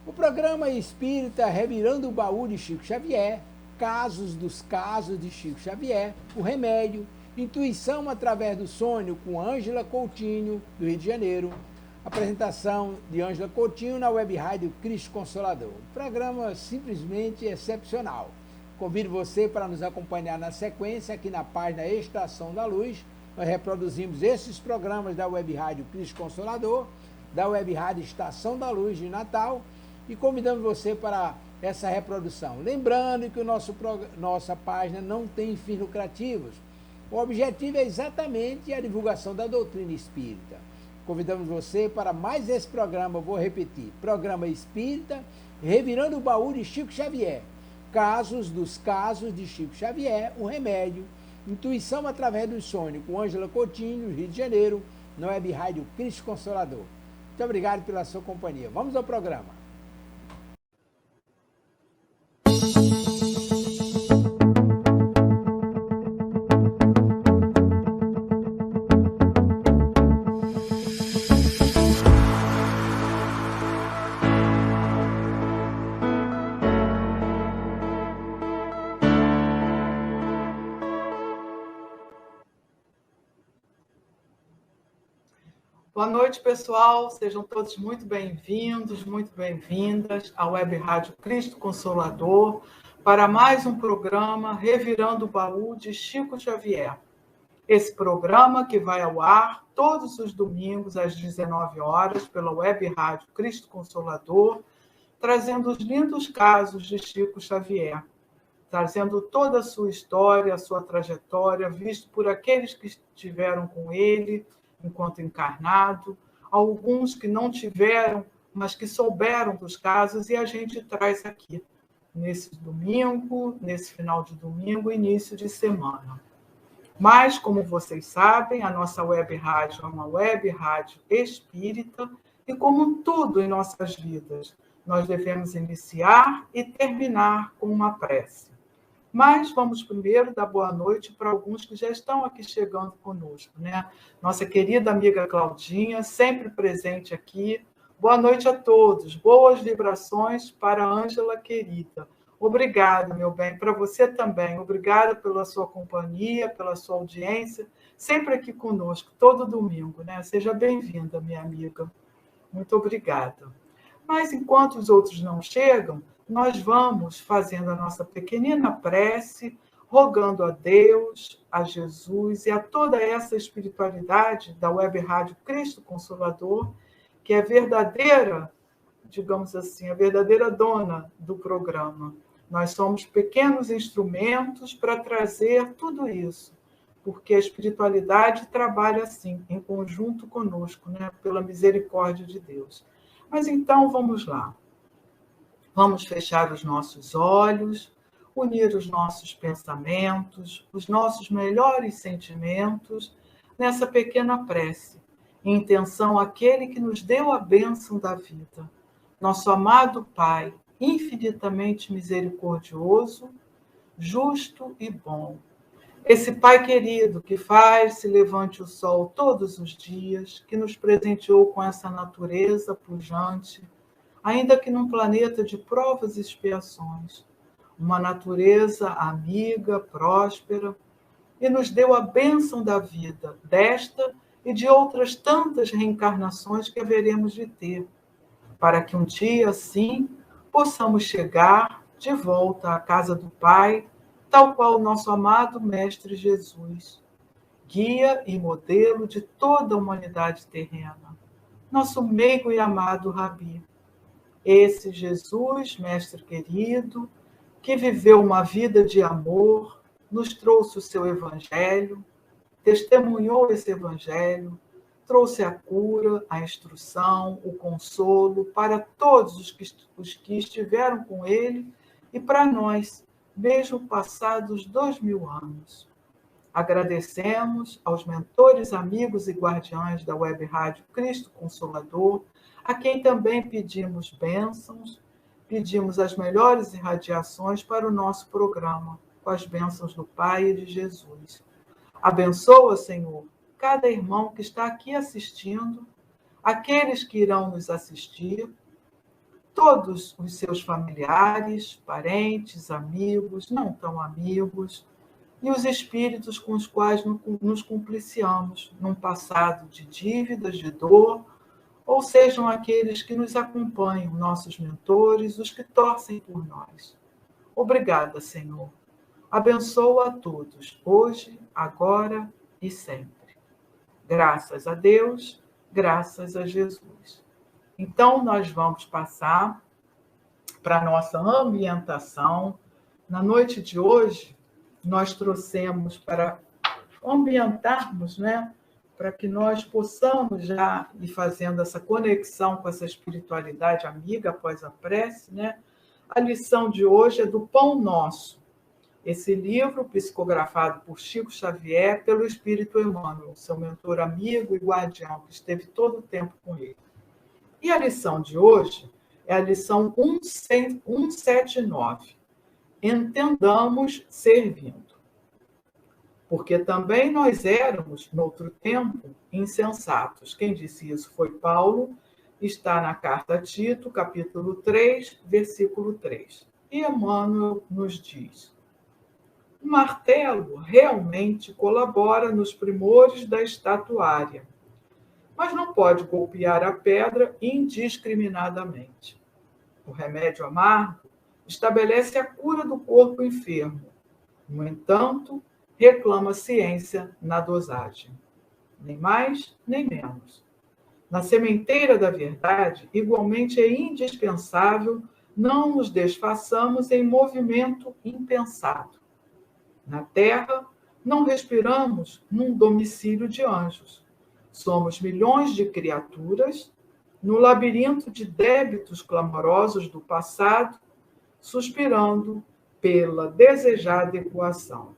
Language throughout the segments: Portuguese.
O programa espírita Revirando o Baú de Chico Xavier, Casos dos Casos de Chico Xavier, O Remédio, Intuição através do Sonho com Ângela Coutinho, do Rio de Janeiro. Apresentação de Ângela Coutinho na web rádio Cristo Consolador. Programa simplesmente excepcional. Convido você para nos acompanhar na sequência aqui na página Estação da Luz. Nós reproduzimos esses programas da web rádio Cristo Consolador, da web rádio Estação da Luz de Natal, e convidamos você para essa reprodução. Lembrando que nossa página não tem fins lucrativos. O objetivo é exatamente a divulgação da doutrina espírita. Convidamos você para mais esse programa, vou repetir, programa espírita Revirando o Baú de Chico Xavier, Casos dos Casos de Chico Xavier, O Remédio, Intuição através do Sonho, com Ângela Coutinho, Rio de Janeiro, na web rádio Cristo Consolador. Muito obrigado pela sua companhia. Vamos ao programa. Boa noite, pessoal. Sejam todos muito bem-vindos, muito bem-vindas à Web Rádio Cristo Consolador para mais um programa Revirando o Baú de Chico Xavier. Esse programa que vai ao ar todos os domingos às 19 horas pela Web Rádio Cristo Consolador, trazendo os lindos casos de Chico Xavier, trazendo toda a sua história, a sua trajetória, visto por aqueles que estiveram com ele enquanto encarnado, alguns que não tiveram, mas que souberam dos casos, e a gente traz aqui, nesse domingo, nesse final de domingo, início de semana. Mas, como vocês sabem, a nossa web rádio é uma web rádio espírita, e como tudo em nossas vidas, nós devemos iniciar e terminar com uma prece. Mas vamos primeiro dar boa noite para alguns que já estão aqui chegando conosco, né? Nossa querida amiga Claudinha, sempre presente aqui. Boa noite a todos. Boas vibrações para a Ângela querida. Obrigada, meu bem, para você também. Obrigada pela sua companhia, pela sua audiência, sempre aqui conosco, todo domingo, né? Seja bem-vinda, minha amiga. Muito obrigada. Mas enquanto os outros não chegam, nós vamos fazendo a nossa pequenina prece, rogando a Deus, a Jesus e a toda essa espiritualidade da Web Rádio Cristo Consolador, que é verdadeira, digamos assim, a verdadeira dona do programa. Nós somos pequenos instrumentos para trazer tudo isso, porque a espiritualidade trabalha assim, em conjunto conosco, né? Pela misericórdia de Deus. Mas então, vamos lá. Vamos fechar os nossos olhos, unir os nossos pensamentos, os nossos melhores sentimentos nessa pequena prece, em intenção àquele que nos deu a bênção da vida, nosso amado Pai, infinitamente misericordioso, justo e bom. Esse Pai querido que faz se levante o sol todos os dias, que nos presenteou com essa natureza pujante, ainda que num planeta de provas e expiações, uma natureza amiga, próspera, e nos deu a bênção da vida, desta e de outras tantas reencarnações que haveremos de ter, para que um dia, assim, possamos chegar de volta à casa do Pai, tal qual o nosso amado Mestre Jesus, guia e modelo de toda a humanidade terrena, nosso meigo e amado Rabi. Esse Jesus, mestre querido, que viveu uma vida de amor, nos trouxe o seu evangelho, testemunhou esse evangelho, trouxe a cura, a instrução, o consolo para todos os que estiveram com ele e para nós, mesmo passados 2000 anos. Agradecemos aos mentores, amigos e guardiães da Web Rádio Cristo Consolador, a quem também pedimos bênçãos, pedimos as melhores irradiações para o nosso programa, com as bênçãos do Pai e de Jesus. Abençoa, Senhor, cada irmão que está aqui assistindo, aqueles que irão nos assistir, todos os seus familiares, parentes, amigos, não tão amigos, e os espíritos com os quais nos compliciamos num passado de dívidas, de dor, ou sejam aqueles que nos acompanham, nossos mentores, os que torcem por nós. Obrigada, Senhor. Abençoa a todos, hoje, agora e sempre. Graças a Deus, graças a Jesus. Então, nós vamos passar para a nossa ambientação. Na noite de hoje, nós trouxemos para ambientarmos, né? Para que nós possamos já ir fazendo essa conexão com essa espiritualidade amiga após a prece, né? A lição de hoje é do Pão Nosso. Esse livro, psicografado por Chico Xavier, pelo Espírito Emmanuel, seu mentor amigo e guardião, que esteve todo o tempo com ele. E a lição de hoje é a lição 179. Entendamos servindo. Porque também nós éramos, noutro tempo, insensatos. Quem disse isso foi Paulo, está na carta a Tito, capítulo 3, versículo 3. E Emmanuel nos diz: o martelo realmente colabora nos primores da estatuária, mas não pode golpear a pedra indiscriminadamente. O remédio amargo estabelece a cura do corpo enfermo. No entanto, reclama ciência na dosagem. Nem mais, nem menos. Na sementeira da verdade, igualmente é indispensável não nos desfaçamos em movimento impensado. Na terra, não respiramos num domicílio de anjos. Somos milhões de criaturas no labirinto de débitos clamorosos do passado, suspirando pela desejada equação.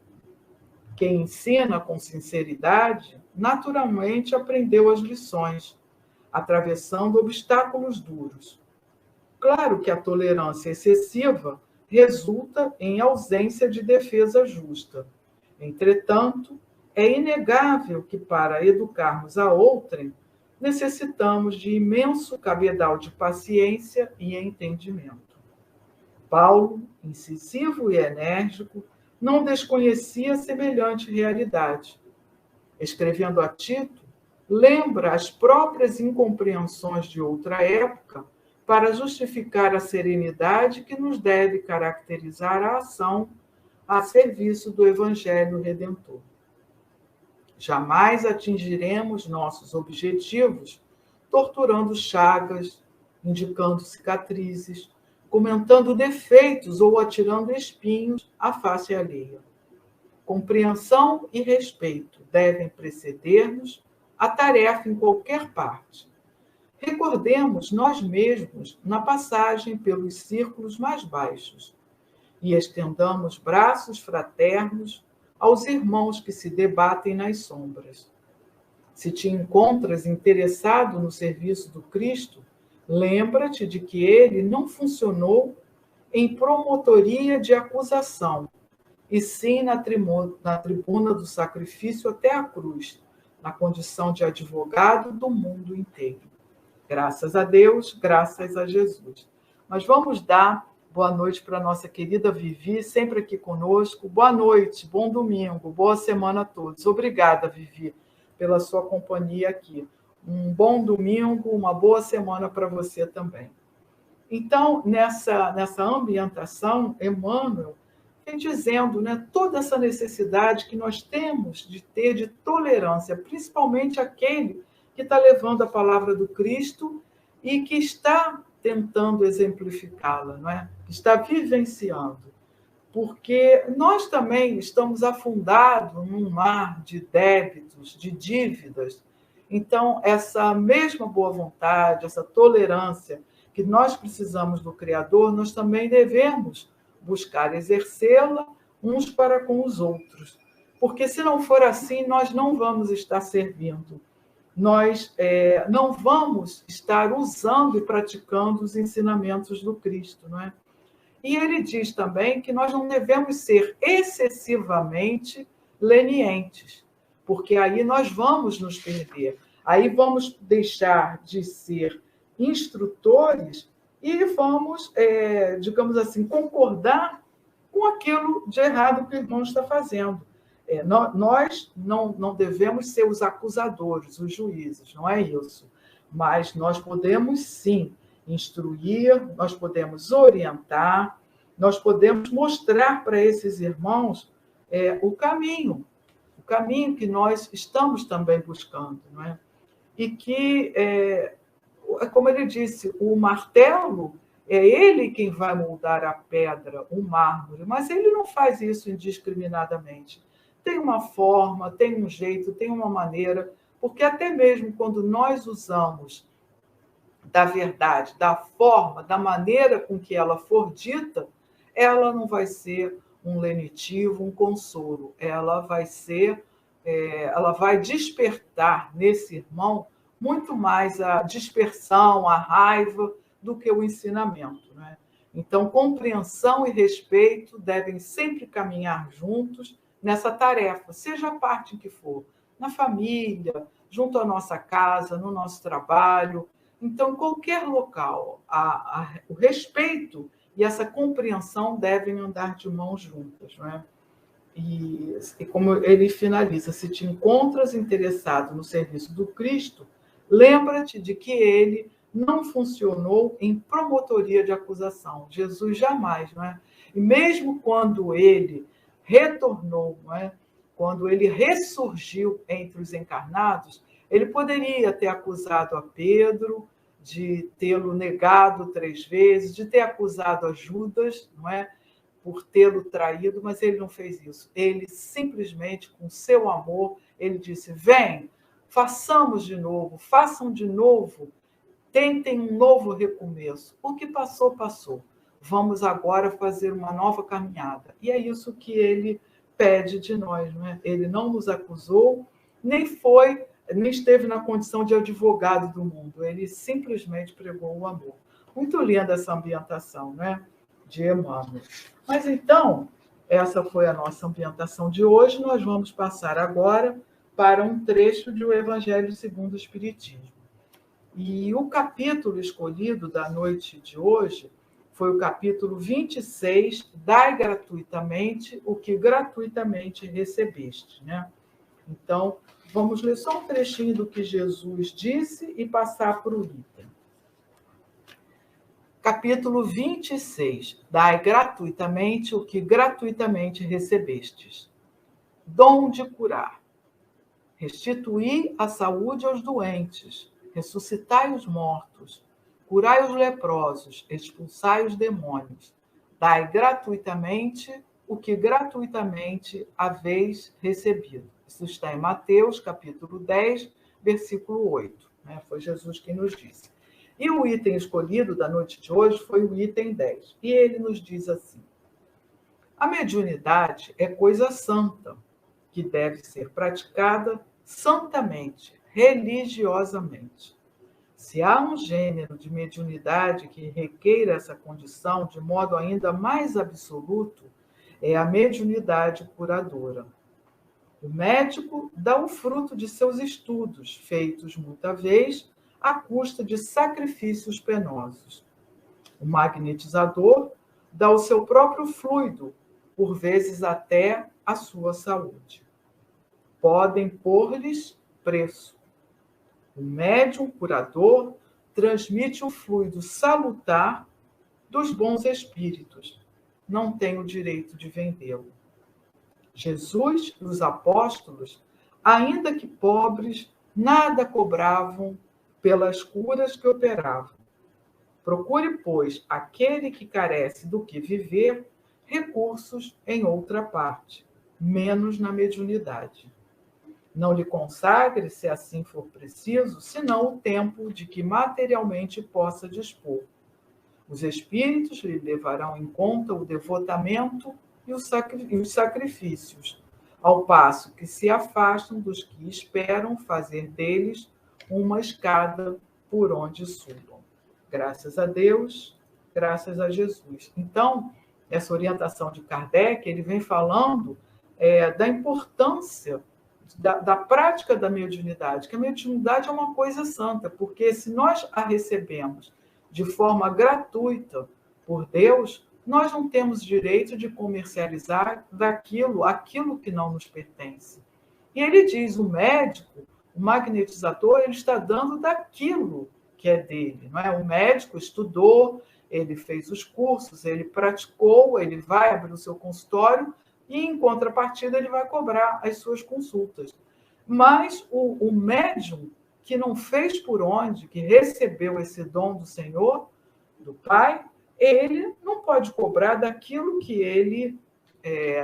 Quem ensina com sinceridade, naturalmente aprendeu as lições, atravessando obstáculos duros. Claro que a tolerância excessiva resulta em ausência de defesa justa. Entretanto, é inegável que, para educarmos a outrem, necessitamos de imenso cabedal de paciência e entendimento. Paulo, incisivo e enérgico, não desconhecia semelhante realidade. Escrevendo a Tito, lembra as próprias incompreensões de outra época para justificar a serenidade que nos deve caracterizar a ação a serviço do Evangelho Redentor. Jamais atingiremos nossos objetivos torturando chagas, indicando cicatrizes, comentando defeitos ou atirando espinhos à face alheia. Compreensão e respeito devem preceder-nos a tarefa em qualquer parte. Recordemos nós mesmos na passagem pelos círculos mais baixos e estendamos braços fraternos aos irmãos que se debatem nas sombras. Se te encontras interessado no serviço do Cristo, lembra-te de que ele não funcionou em promotoria de acusação, e sim na tribuna do sacrifício até a cruz, na condição de advogado do mundo inteiro. Graças a Deus, graças a Jesus. Mas vamos dar boa noite para a nossa querida Vivi, sempre aqui conosco. Boa noite, bom domingo, boa semana a todos. Obrigada, Vivi, pela sua companhia aqui. Um bom domingo, uma boa semana para você também. Então, nessa ambientação, Emmanuel vem dizendo, né, toda essa necessidade que nós temos de ter de tolerância, principalmente aquele que está levando a palavra do Cristo e que está tentando exemplificá-la, não é? Que está vivenciando. Porque nós também estamos afundados num mar de débitos, de dívidas. Então, essa mesma boa vontade, essa tolerância que nós precisamos do Criador, nós também devemos buscar exercê-la uns para com os outros. Porque, se não for assim, nós não vamos estar servindo. Nós não vamos estar usando e praticando os ensinamentos do Cristo, não é? E ele diz também que nós não devemos ser excessivamente lenientes, porque aí nós vamos nos perder. Aí vamos deixar de ser instrutores e vamos, digamos assim, concordar com aquilo de errado que o irmão está fazendo. Nós não devemos ser os acusadores, os juízes, não é isso. Mas nós podemos, sim, instruir, nós podemos orientar, nós podemos mostrar para esses irmãos o caminho que nós estamos também buscando. Não é? E que, como ele disse, o martelo é ele quem vai moldar a pedra, o mármore, mas ele não faz isso indiscriminadamente. Tem uma forma, tem um jeito, tem uma maneira, porque até mesmo quando nós usamos da verdade, da forma, da maneira com que ela for dita, ela não vai ser um lenitivo, um consolo. Ela vai despertar nesse irmão muito mais a dispersão, a raiva, do que o ensinamento. Né? Então, compreensão e respeito devem sempre caminhar juntos nessa tarefa, seja a parte em que for, na família, junto à nossa casa, no nosso trabalho. Então, em qualquer local, o respeito e essa compreensão devem andar de mãos juntas. Não é? E como ele finaliza, se te encontras interessado no serviço do Cristo, lembra-te de que ele não funcionou em promotoria de acusação. Jesus jamais, não é? E mesmo quando ele retornou, não é? Quando ele ressurgiu entre os encarnados, ele poderia ter acusado a Pedro de tê-lo negado 3 vezes, de ter acusado a Judas, não é? Por tê-lo traído, mas ele não fez isso. Ele simplesmente, com seu amor, ele disse: vem, façamos de novo, façam de novo, tentem um novo recomeço. O que passou, passou. Vamos agora fazer uma nova caminhada. E é isso que ele pede de nós. Não é? Ele não nos acusou, nem esteve na condição de advogado do mundo. Ele simplesmente pregou o amor. Muito linda essa ambientação, né? De Emmanuel. Mas então, essa foi a nossa ambientação de hoje. Nós vamos passar agora para um trecho do Evangelho segundo o Espiritismo. E o capítulo escolhido da noite de hoje foi o capítulo 26, Dai gratuitamente o que gratuitamente recebeste. Né? Então, vamos ler só um trechinho do que Jesus disse e passar para o item. Capítulo 26. Dai gratuitamente o que gratuitamente recebestes. Dom de curar. Restituí a saúde aos doentes, ressuscitai os mortos, curai os leprosos, expulsai os demônios. Dai gratuitamente o que gratuitamente haveis recebido. Isso está em Mateus, capítulo 10, versículo 8. Foi Jesus quem nos disse. E o item escolhido da noite de hoje foi o item 10. E ele nos diz assim: a mediunidade é coisa santa, que deve ser praticada santamente, religiosamente. Se há um gênero de mediunidade que requeira essa condição de modo ainda mais absoluto, é a mediunidade curadora. O médico dá o fruto de seus estudos, feitos muita vez à custa de sacrifícios penosos. O magnetizador dá o seu próprio fluido, por vezes até a sua saúde. Podem pôr-lhes preço. O médium curador transmite o fluido salutar dos bons espíritos. Não tem o direito de vendê-lo. Jesus e os apóstolos, ainda que pobres, nada cobravam pelas curas que operavam. Procure, pois, aquele que carece do que viver, recursos em outra parte, menos na mediunidade. Não lhe consagre, se assim for preciso, senão o tempo de que materialmente possa dispor. Os espíritos lhe levarão em conta o devotamento e os sacrifícios, ao passo que se afastam dos que esperam fazer deles uma escada por onde subam. Graças a Deus, graças a Jesus. Então, essa orientação de Kardec, ele vem falando da importância da prática da mediunidade, que a mediunidade é uma coisa santa, porque se nós a recebemos de forma gratuita por Deus, nós não temos direito de comercializar aquilo que não nos pertence. E ele diz, o médico, o magnetizador, ele está dando daquilo que é dele. Não é? O médico estudou, ele fez os cursos, ele praticou, ele vai abrir o seu consultório e, em contrapartida, ele vai cobrar as suas consultas. Mas o médium que não fez por onde, que recebeu esse dom do Senhor, do Pai, ele não pode cobrar daquilo que ele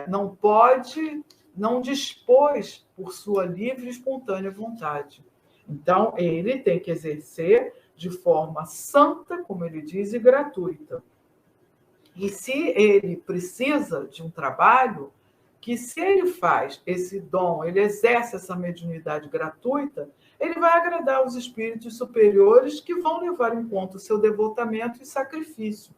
não dispôs por sua livre e espontânea vontade. Então, ele tem que exercer de forma santa, como ele diz, e gratuita. E se ele precisa de um trabalho, que se ele faz esse dom, ele exerce essa mediunidade gratuita, ele vai agradar os espíritos superiores que vão levar em conta o seu devotamento e sacrifício.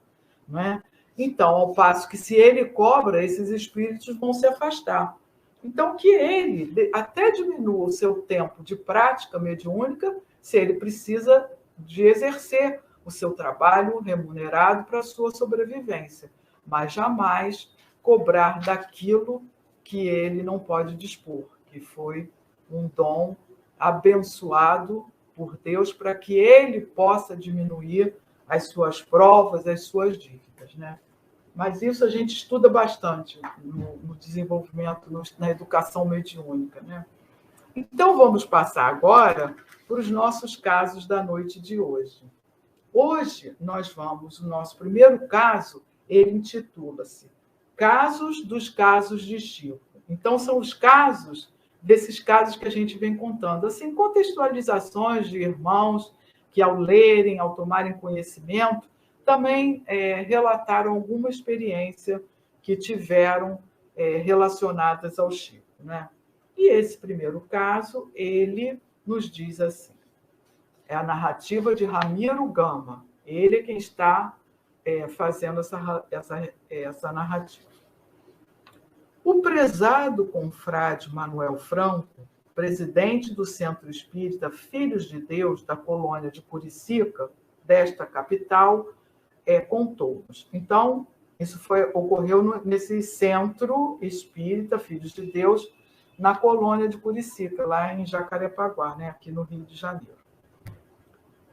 Não é? Então, ao passo que se ele cobra, esses espíritos vão se afastar. Então, que ele até diminua o seu tempo de prática mediúnica, se ele precisa de exercer o seu trabalho remunerado para a sua sobrevivência, mas jamais cobrar daquilo que ele não pode dispor, que foi um dom abençoado por Deus para que ele possa diminuir as suas provas, as suas dívidas, né? Mas isso a gente estuda bastante no desenvolvimento, na educação mediúnica, né? Então, vamos passar agora para os nossos casos da noite de hoje. Hoje, o nosso primeiro caso, ele intitula-se Casos dos Casos de Chico. Então, são os casos desses casos que a gente vem contando, assim, contextualizações de irmãos que, ao lerem, ao tomarem conhecimento, também relataram alguma experiência que tiveram relacionadas ao Chico, né? E esse primeiro caso, ele nos diz assim, é a narrativa de Ramiro Gama, ele é quem está fazendo essa narrativa. O prezado confrade Manuel Franco, presidente do Centro Espírita Filhos de Deus, da colônia de Curicica, desta capital, contou-nos. Então, isso ocorreu nesse Centro Espírita Filhos de Deus, na colônia de Curicica, lá em Jacarepaguá, né, aqui no Rio de Janeiro.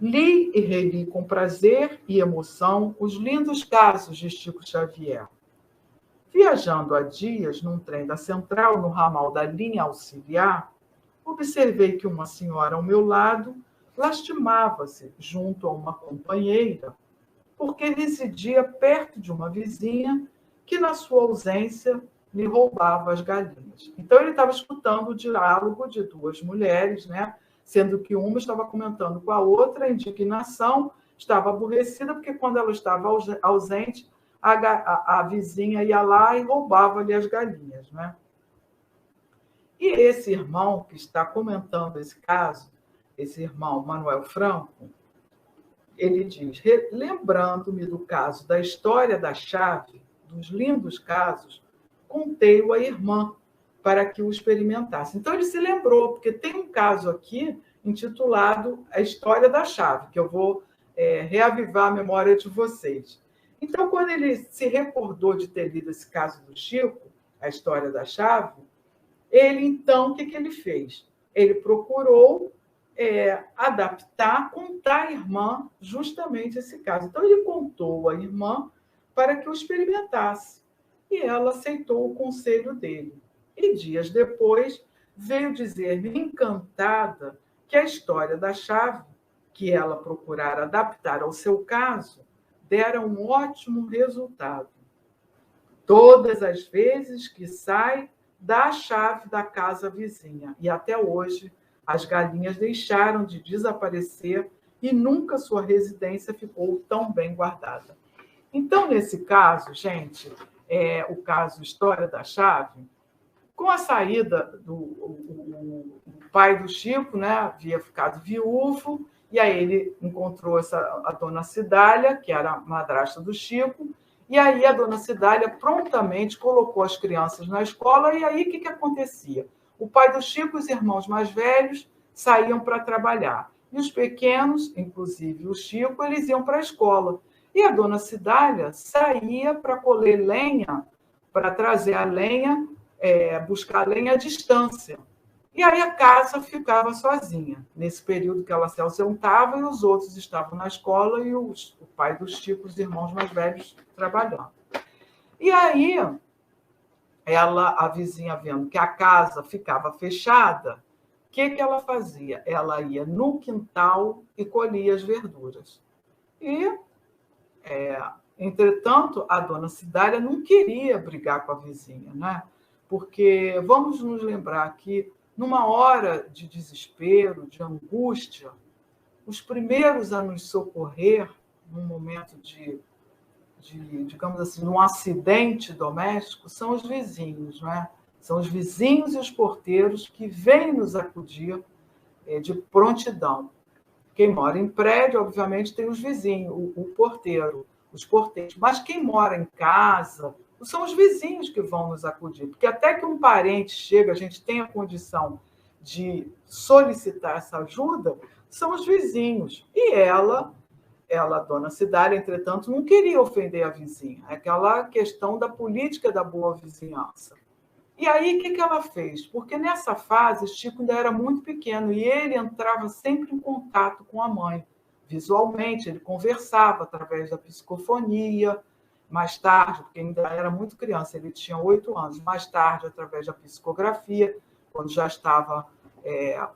Li e reli com prazer e emoção os lindos casos de Chico Xavier. Viajando há dias num trem da Central, no ramal da linha auxiliar, observei que uma senhora ao meu lado lastimava-se junto a uma companheira, porque residia perto de uma vizinha que, na sua ausência, lhe roubava as galinhas. Então, ele estava escutando o diálogo de duas mulheres, né? Sendo que uma estava comentando com a outra a indignação, estava aborrecida, porque quando ela estava ausente, a vizinha ia lá e roubava-lhe as galinhas, né? E esse irmão que está comentando esse caso, esse irmão Manuel Franco, ele diz, lembrando-me do caso da história da chave, dos lindos casos, contei-o à irmã para que o experimentasse. Então, ele se lembrou, porque tem um caso aqui intitulado A História da Chave, que eu vou reavivar a memória de vocês. Então, quando ele se recordou de ter lido esse caso do Chico, A História da Chave, ele, então, o que ele fez? Ele procurou adaptar, contar à irmã justamente esse caso. Então, ele contou à irmã para que o experimentasse. E ela aceitou o conselho dele. E dias depois, veio dizer-me, encantada, que a história da chave, que ela procurara adaptar ao seu caso, dera um ótimo resultado. Todas as vezes que sai, dá a chave da casa vizinha. E até hoje, as galinhas deixaram de desaparecer e nunca sua residência ficou tão bem guardada. Então, nesse caso, gente, o caso História da Chave, com a saída do pai do Chico, né, havia ficado viúvo, e aí ele encontrou a dona Cidália, que era a madrasta do Chico, e aí a dona Cidália prontamente colocou as crianças na escola, e aí o que acontecia? O pai do Chico e os irmãos mais velhos saíam para trabalhar. E os pequenos, inclusive o Chico, eles iam para a escola. E a dona Cidália saía para colher lenha, para trazer a lenha, buscar lenha à distância. E aí a casa ficava sozinha, nesse período que ela se ausentava e os outros estavam na escola e o pai do Chico, os irmãos mais velhos, trabalhando. E aí, a vizinha, vendo que a casa ficava fechada, o que ela fazia? Ela ia no quintal e colhia as verduras. E, entretanto, a dona Cidália não queria brigar com a vizinha, né? Porque vamos nos lembrar que, numa hora de desespero, de angústia, os primeiros a nos socorrer, num momento de digamos assim, um acidente doméstico, são os vizinhos, não é? São os vizinhos e os porteiros que vêm nos acudir de prontidão. Quem mora em prédio, obviamente, tem os vizinhos, o porteiro, os porteiros. Mas quem mora em casa, são os vizinhos que vão nos acudir. Porque até que um parente chega, a gente tem a condição de solicitar essa ajuda, são os vizinhos. E ela, dona Cidália, entretanto, não queria ofender a vizinha. É aquela questão da política da boa vizinhança. E aí, o que ela fez? Porque nessa fase, Chico ainda era muito pequeno e ele entrava sempre em contato com a mãe. Visualmente, ele conversava através da psicofonia. Mais tarde, porque ainda era muito criança, ele tinha 8 anos. Mais tarde, através da psicografia, quando já estava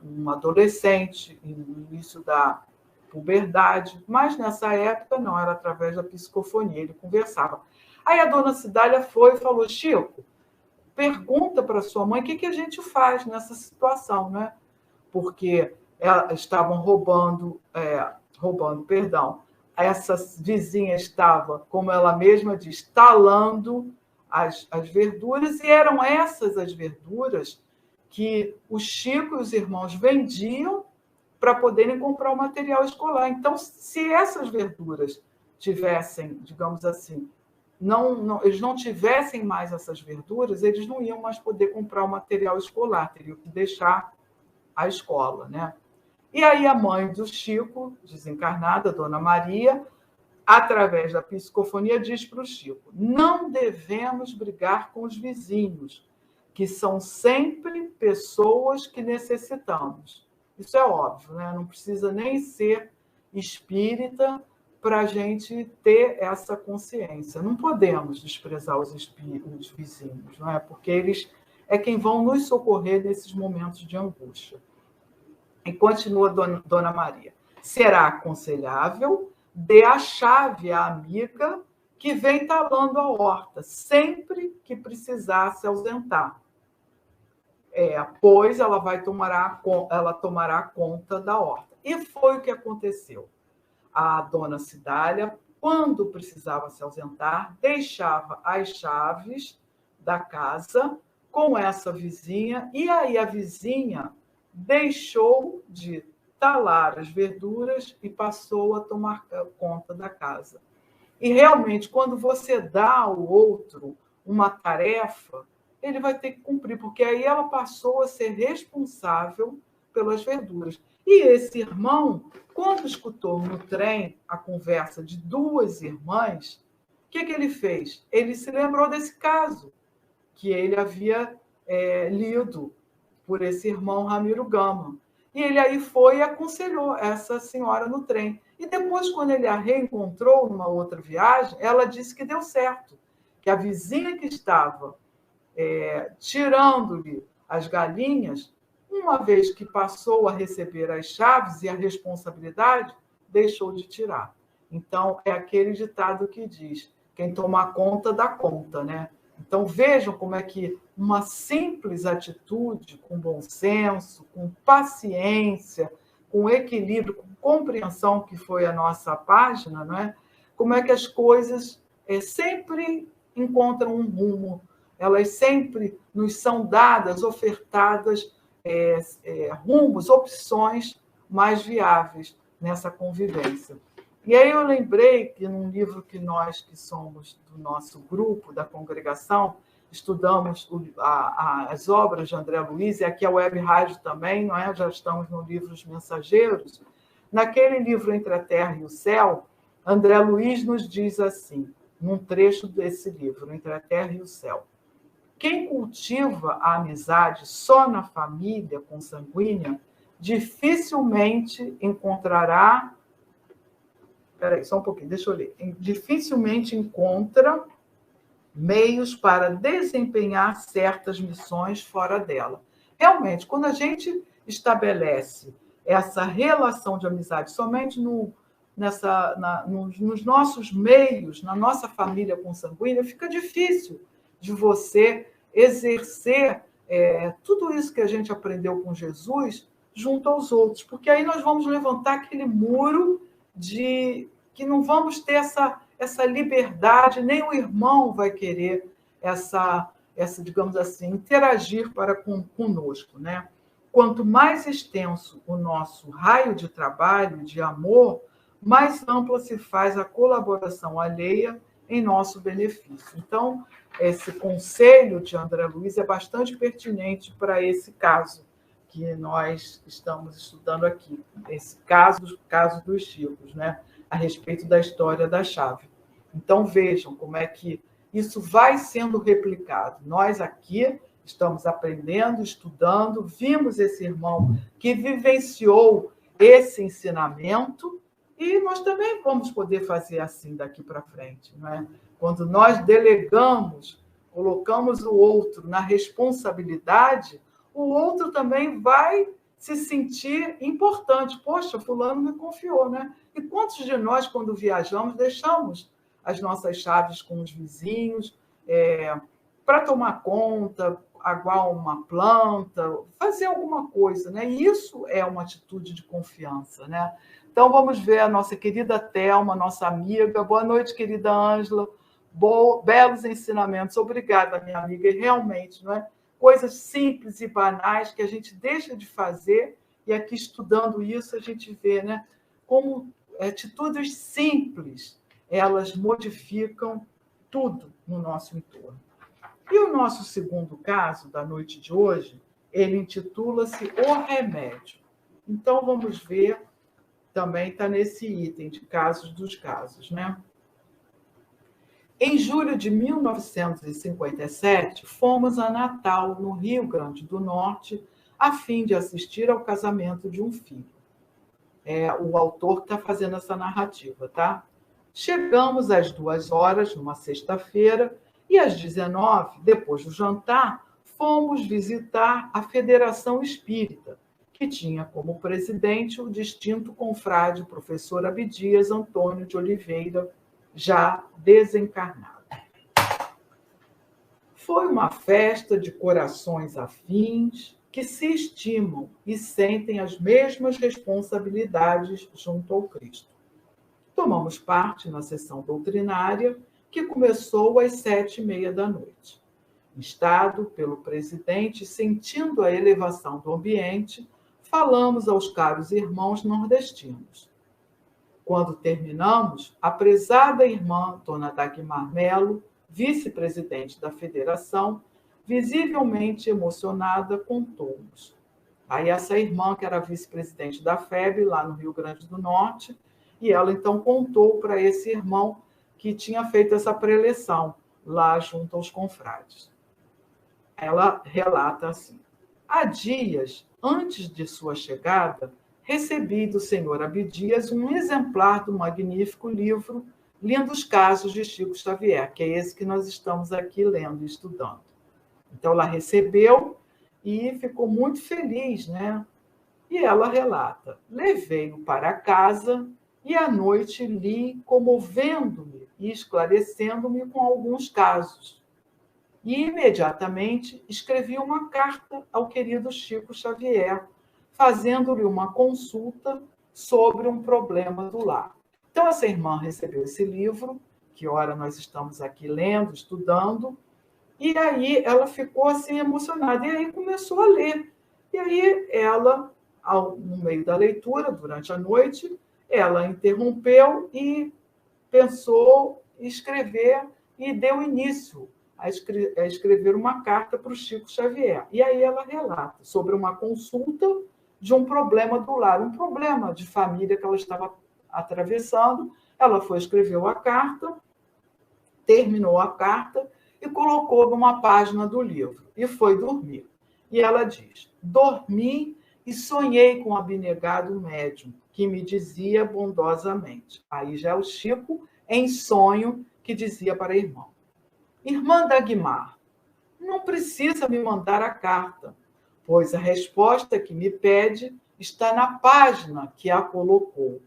um adolescente, no início da puberdade. Mas nessa época, não, era através da psicofonia, ele conversava. Aí a dona Cidália foi e falou: Chico, pergunta para sua mãe o que a gente faz nessa situação, né? Porque estavam roubando, essa vizinha estava, como ela mesma diz, talando as verduras, e eram essas as verduras que o Chico e os irmãos vendiam para poderem comprar o material escolar. Então, se essas verduras tivessem, digamos assim, eles não tivessem mais essas verduras, eles não iam mais poder comprar o material escolar, teriam que deixar a escola, né? E aí a mãe do Chico, desencarnada, Dona Maria, através da psicofonia, diz para o Chico: não devemos brigar com os vizinhos, que são sempre pessoas que necessitamos. Isso é óbvio, né? Não precisa nem ser espírita para a gente ter essa consciência. Não podemos desprezar os vizinhos, não é? Porque eles é quem vão nos socorrer nesses momentos de angústia. E continua Dona Maria: será aconselhável dê a chave à amiga que vem talando a horta, sempre que precisar se ausentar. Pois ela tomará conta da horta. E foi o que aconteceu. A dona Cidália, quando precisava se ausentar, deixava as chaves da casa com essa vizinha, e aí a vizinha deixou de talar as verduras e passou a tomar conta da casa. E realmente, quando você dá ao outro uma tarefa, ele vai ter que cumprir, porque aí ela passou a ser responsável pelas verduras. E esse irmão, quando escutou no trem a conversa de 2 irmãs, o que ele fez? Ele se lembrou desse caso que ele havia lido por esse irmão Ramiro Gama. E ele aí foi e aconselhou essa senhora no trem. E depois, quando ele a reencontrou numa outra viagem, ela disse que deu certo, que a vizinha que estava tirando-lhe as galinhas, uma vez que passou a receber as chaves e a responsabilidade, deixou de tirar. Então, é aquele ditado que diz: quem toma conta, dá conta, né? Então, vejam como é que uma simples atitude, com bom senso, com paciência, com equilíbrio, com compreensão, que foi a nossa página, não é? Como é que as coisas sempre encontram um rumo, elas sempre nos são dadas, ofertadas rumos, opções mais viáveis nessa convivência. E aí eu lembrei que num livro que nós, que somos do nosso grupo, da congregação, estudamos as obras de André Luiz, e aqui a Web Rádio também, não é? Já estamos no livro Os Mensageiros, Naquele livro Entre a Terra e o Céu, André Luiz nos diz assim, num trecho desse livro, Entre a Terra e o Céu: quem cultiva a amizade só na família consanguínea dificilmente encontrará... Espera aí, só um pouquinho, deixa eu ler. Dificilmente encontra meios para desempenhar certas missões fora dela. Realmente, quando a gente estabelece essa relação de amizade somente nos nossos meios, na nossa família consanguínea, fica difícil de você exercer tudo isso que a gente aprendeu com Jesus junto aos outros, porque aí nós vamos levantar aquele muro de que não vamos ter essa liberdade, nem o irmão vai querer essa digamos assim, interagir conosco, né? Quanto mais extenso o nosso raio de trabalho, de amor, mais ampla se faz a colaboração alheia em nosso benefício. Então, esse conselho de André Luiz é bastante pertinente para esse caso que nós estamos estudando aqui, esse caso dos Chicos, né? A respeito da história da chave. Então, vejam como é que isso vai sendo replicado. Nós aqui estamos aprendendo, estudando, vimos esse irmão que vivenciou esse ensinamento e nós também vamos poder fazer assim daqui para frente, não é? Quando nós delegamos, colocamos o outro na responsabilidade, o outro também vai se sentir importante. Poxa, fulano me confiou, né? E quantos de nós, quando viajamos, deixamos as nossas chaves com os vizinhos para tomar conta, aguar uma planta, fazer alguma coisa, né? E isso é uma atitude de confiança, né? Então, vamos ver a nossa querida Thelma, nossa amiga. Boa noite, querida Ângela. Belos ensinamentos. Obrigada, minha amiga. E realmente, não é? Coisas simples e banais que a gente deixa de fazer, e aqui estudando isso a gente vê, né, como atitudes simples, elas modificam tudo no nosso entorno. E o nosso segundo caso da noite de hoje, ele intitula-se O Remédio. Então, vamos ver, também está nesse item de casos dos casos, né? Em julho de 1957, fomos a Natal, no Rio Grande do Norte, a fim de assistir ao casamento de um filho. É o autor que está fazendo essa narrativa, tá? Chegamos às 2h, numa sexta-feira, e às 19h, depois do jantar, fomos visitar a Federação Espírita, que tinha como presidente o distinto confrade professor Abdias Antônio de Oliveira, já desencarnado. Foi uma festa de corações afins que se estimam e sentem as mesmas responsabilidades junto ao Cristo. Tomamos parte na sessão doutrinária, que começou às 7h30. Instado pelo presidente, sentindo a elevação do ambiente, falamos aos caros irmãos nordestinos. Quando terminamos, a prezada irmã Dona Dagmar Melo, vice-presidente da federação, visivelmente emocionada, contou-nos. Aí essa irmã, que era vice-presidente da FEB, lá no Rio Grande do Norte, e ela então contou para esse irmão que tinha feito essa preleção lá junto aos confrades. Ela relata assim: há dias, antes de sua chegada, recebi do senhor Abdias um exemplar do magnífico livro Lindos Casos de Chico Xavier, que é esse que nós estamos aqui lendo e estudando. Então, ela recebeu e ficou muito feliz, né? E ela relata: levei-o para casa e à noite li, comovendo-me e esclarecendo-me com alguns casos. E imediatamente escrevi uma carta ao querido Chico Xavier, fazendo-lhe uma consulta sobre um problema do lar. Então, essa irmã recebeu esse livro, que ora nós estamos aqui lendo, estudando, e aí ela ficou assim emocionada, e aí começou a ler. E aí ela, no meio da leitura, durante a noite, ela interrompeu e pensou em escrever e deu início a escrever uma carta para o Chico Xavier. E aí ela relata sobre uma consulta de um problema do lar, um problema de família que ela estava atravessando. Ela foi, escreveu a carta, terminou a carta e colocou numa página do livro e foi dormir. E ela diz: dormi e sonhei com o abnegado médium, que me dizia bondosamente. Aí já é o Chico, em sonho, que dizia para a irmã: irmã Dagmar, não precisa me mandar a carta, pois a resposta que me pede está na página que a colocou.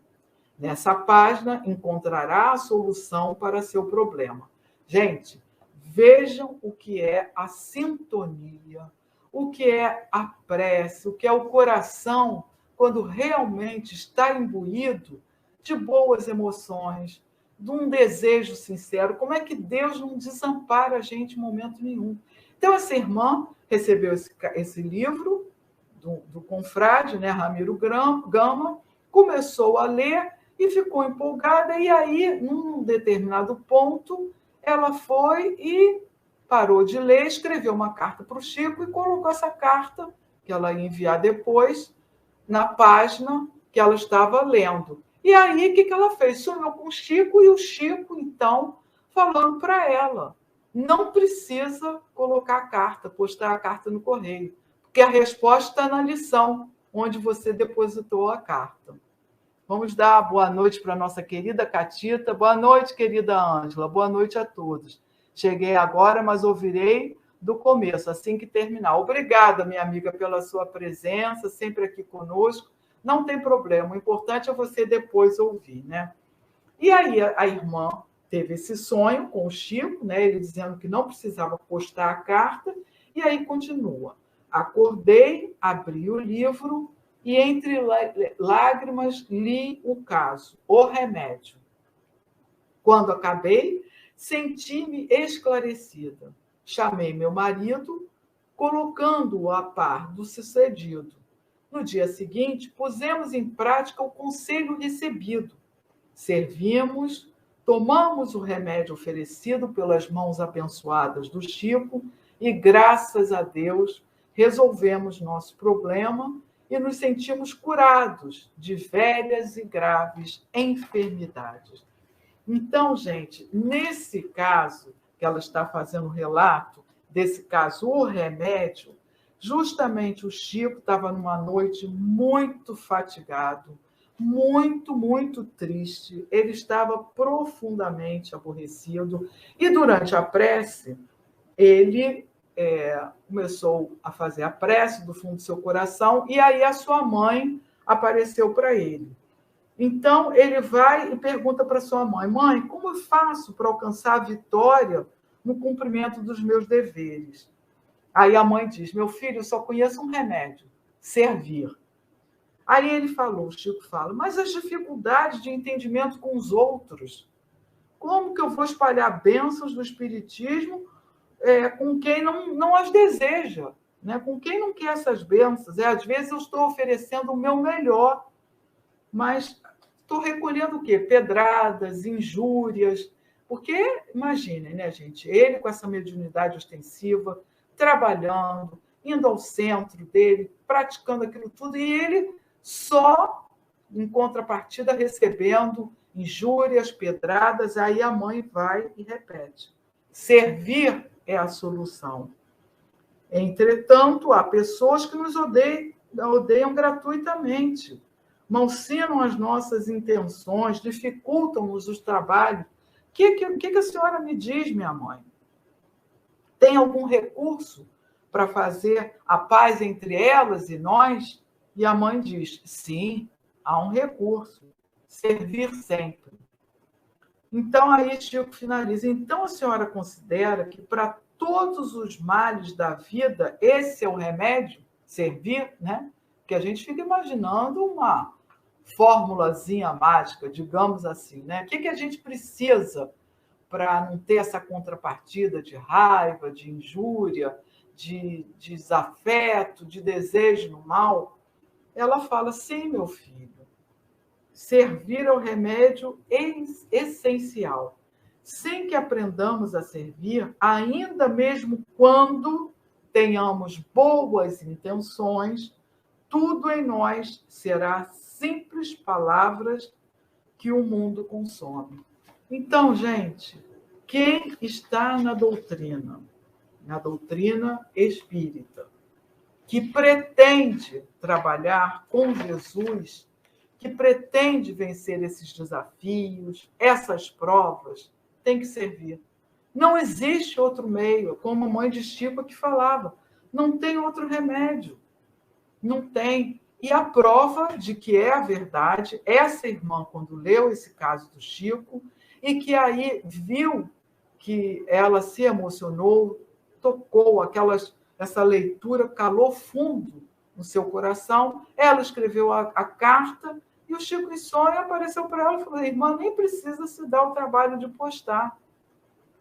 Nessa página encontrará a solução para seu problema. Gente, vejam o que é a sintonia, o que é a prece, o que é o coração quando realmente está imbuído de boas emoções, de um desejo sincero. Como é que Deus não desampara a gente em momento nenhum? Então, essa irmã recebeu esse livro do confrade, né, Ramiro Gama, começou a ler e ficou empolgada, e aí, num determinado ponto, ela foi e parou de ler, escreveu uma carta para o Chico e colocou essa carta, que ela ia enviar depois, na página que ela estava lendo. E aí, o que ela fez? Sonhou com o Chico, e o Chico, então, falando para ela: não precisa colocar a carta, postar a carta no correio, porque a resposta está na lição, onde você depositou a carta. Vamos dar boa noite para a nossa querida Catita. Boa noite, querida Ângela. Boa noite a todos. Cheguei agora, mas ouvirei do começo, assim que terminar. Obrigada, minha amiga, pela sua presença, sempre aqui conosco. Não tem problema, o importante é você depois ouvir, né? E aí a irmã teve esse sonho com o Chico, né? Ele dizendo que não precisava postar a carta, e aí continua. Acordei, abri o livro e, entre lágrimas, li o caso, o remédio. Quando acabei, senti-me esclarecida. Chamei meu marido, colocando-o a par do sucedido. No dia seguinte, pusemos em prática o conselho recebido. Servimos, tomamos o remédio oferecido pelas mãos abençoadas do Chico e, graças a Deus, resolvemos nosso problema e nos sentimos curados de velhas e graves enfermidades. Então, gente, nesse caso que ela está fazendo o relato, desse caso, o remédio, justamente o Chico estava numa noite muito fatigado, muito, muito triste, ele estava profundamente aborrecido, e durante a prece, ele começou a fazer a prece do fundo do seu coração, e aí a sua mãe apareceu para ele. Então, ele vai e pergunta para sua mãe: mãe, como eu faço para alcançar a vitória no cumprimento dos meus deveres? Aí a mãe diz: meu filho, eu só conheço um remédio: servir. Aí ele falou, o Chico fala: mas as dificuldades de entendimento com os outros, como que eu vou espalhar bênçãos do espiritismo com quem não as deseja, né? Com quem não quer essas bênçãos? Às vezes eu estou oferecendo o meu melhor, mas estou recolhendo o quê? Pedradas, injúrias, porque, imaginem, né, gente, ele com essa mediunidade ostensiva, trabalhando, indo ao centro dele, praticando aquilo tudo, e ele só, em contrapartida, recebendo injúrias, pedradas. Aí a mãe vai e repete: servir é a solução. Entretanto, há pessoas que nos odeiam gratuitamente, malsinam as nossas intenções, dificultam-nos os trabalhos. O que a senhora me diz, minha mãe? Tem algum recurso para fazer a paz entre elas e nós? E a mãe diz: sim, há um recurso: servir sempre. Então, aí Chico finaliza: então a senhora considera que para todos os males da vida, esse é o remédio? Servir, né? Porque a gente fica imaginando uma formulazinha mágica, digamos assim, né? O que a gente precisa para não ter essa contrapartida de raiva, de injúria, de desafeto, de desejo no mal? Ela fala: sim, meu filho, servir é o remédio essencial. Sem que aprendamos a servir, ainda mesmo quando tenhamos boas intenções, tudo em nós será simples palavras que o mundo consome. Então, gente, quem está na doutrina espírita, que pretende trabalhar com Jesus, que pretende vencer esses desafios, essas provas, tem que servir. Não existe outro meio, como a mãe de Chico que falava, não tem outro remédio. Não tem. E a prova de que é a verdade, essa irmã, quando leu esse caso do Chico, e que aí viu que ela se emocionou, tocou, essa leitura calou fundo no seu coração, ela escreveu a carta, e o Chico em sonho apareceu para ela e falou, irmã, nem precisa se dar o trabalho de postar.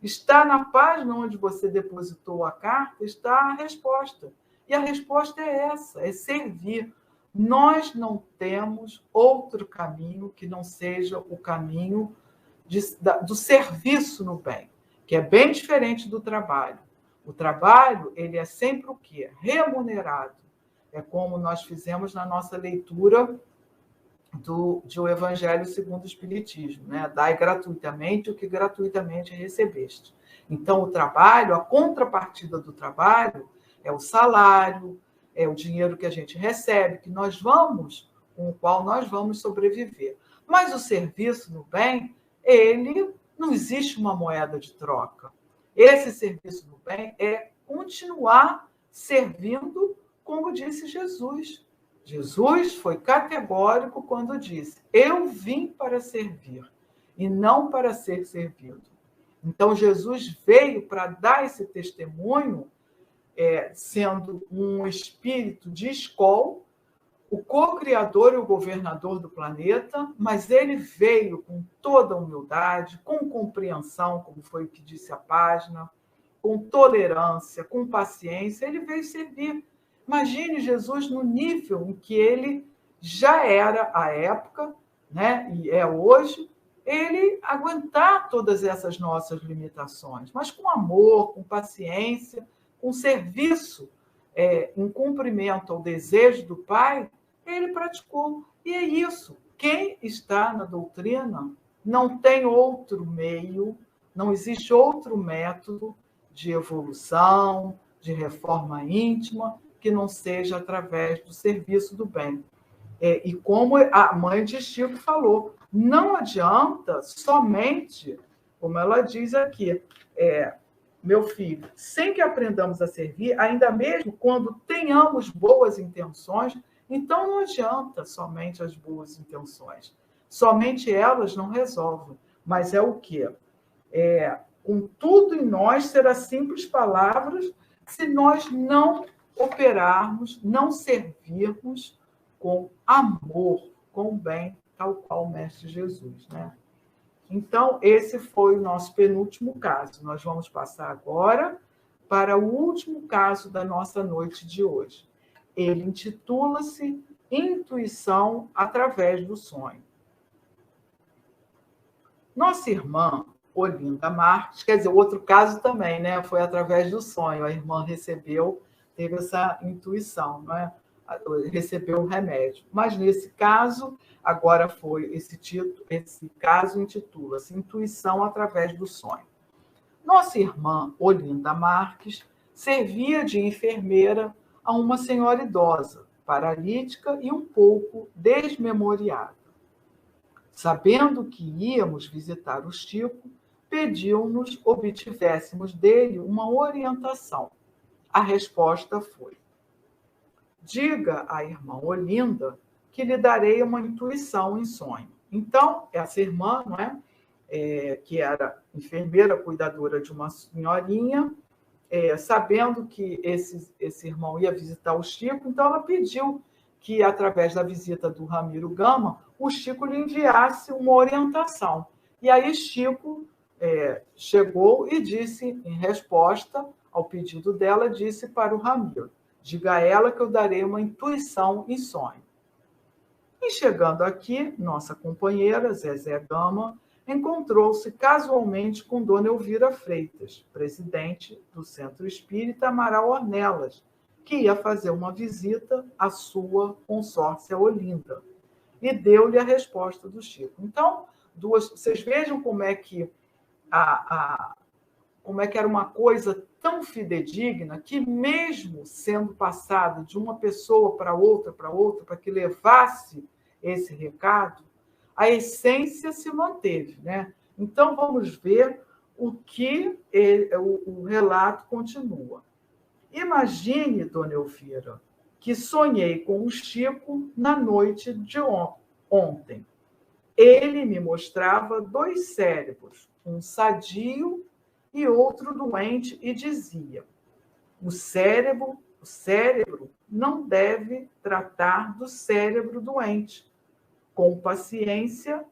Está na página onde você depositou a carta, está a resposta. E a resposta é essa, é servir. Nós não temos outro caminho que não seja o caminho do serviço no bem, que é bem diferente do trabalho. O trabalho, ele é sempre o quê? Remunerado. É como nós fizemos na nossa leitura de O Evangelho segundo o Espiritismo, né? Dai gratuitamente o que gratuitamente recebeste. Então, o trabalho, a contrapartida do trabalho é o salário, é o dinheiro que a gente recebe, com o qual nós vamos sobreviver. Mas o serviço no bem, ele não existe uma moeda de troca. Esse serviço no bem é continuar servindo, como disse Jesus. Jesus foi categórico quando disse, eu vim para servir e não para ser servido. Então, Jesus veio para dar esse testemunho, sendo um espírito de escola, o co-criador e o governador do planeta, mas ele veio com toda a humildade, com compreensão, como foi o que disse a página, com tolerância, com paciência, ele veio servir. Imagine Jesus no nível em que ele já era à época, né, e é hoje, ele aguentar todas essas nossas limitações, mas com amor, com paciência, com serviço, em cumprimento ao desejo do Pai, ele praticou. E é isso. Quem está na doutrina não tem outro meio, não existe outro método de evolução, de reforma íntima, que não seja através do serviço do bem. E como a mãe de Chico falou, não adianta somente, como ela diz aqui, meu filho, sem que aprendamos a servir, ainda mesmo quando tenhamos boas intenções, então não adianta somente as boas intenções. Somente elas não resolvem. Mas é o quê? Com tudo em nós será simples palavras se nós não operarmos, não servirmos com amor, com bem, tal qual o Mestre Jesus, né? Então, esse foi o nosso penúltimo caso. Nós vamos passar agora para o último caso da nossa noite de hoje. Ele intitula-se Intuição através do sonho. Nossa irmã, Olinda Marques, quer dizer, o outro caso também, né? Foi através do sonho. A irmã teve essa intuição, né? Recebeu o remédio. Mas nesse caso, agora foi esse caso intitula-se Intuição através do sonho. Nossa irmã, Olinda Marques, servia de enfermeira a uma senhora idosa, paralítica e um pouco desmemoriada. Sabendo que íamos visitar o Chico, pediu-nos obtivéssemos dele uma orientação. A resposta foi: diga à irmã Olinda que lhe darei uma intuição em sonho. Então, essa irmã, não é? Que era enfermeira, cuidadora de uma senhorinha, sabendo que esse irmão ia visitar o Chico, então ela pediu que, através da visita do Ramiro Gama, o Chico lhe enviasse uma orientação. E aí Chico chegou e disse, em resposta ao pedido dela, disse para o Ramiro: diga a ela que eu darei uma intuição em sonho. E chegando aqui, nossa companheira, Zezé Gama, encontrou-se casualmente com Dona Elvira Freitas, presidente do Centro Espírita Amaral Ornelas, que ia fazer uma visita à sua consórcia Olinda. E deu-lhe a resposta do Chico. Então, vocês vejam como é que era uma coisa tão fidedigna que, mesmo sendo passada de uma pessoa para outra, para que levasse esse recado, a essência se manteve, né? Então, vamos ver o que o relato continua. Imagine, dona Elvira, que sonhei com o Chico na noite de ontem. Ele me mostrava 2 cérebros, um sadio e outro doente, e dizia: o cérebro não deve tratar do cérebro doente. Com paciência,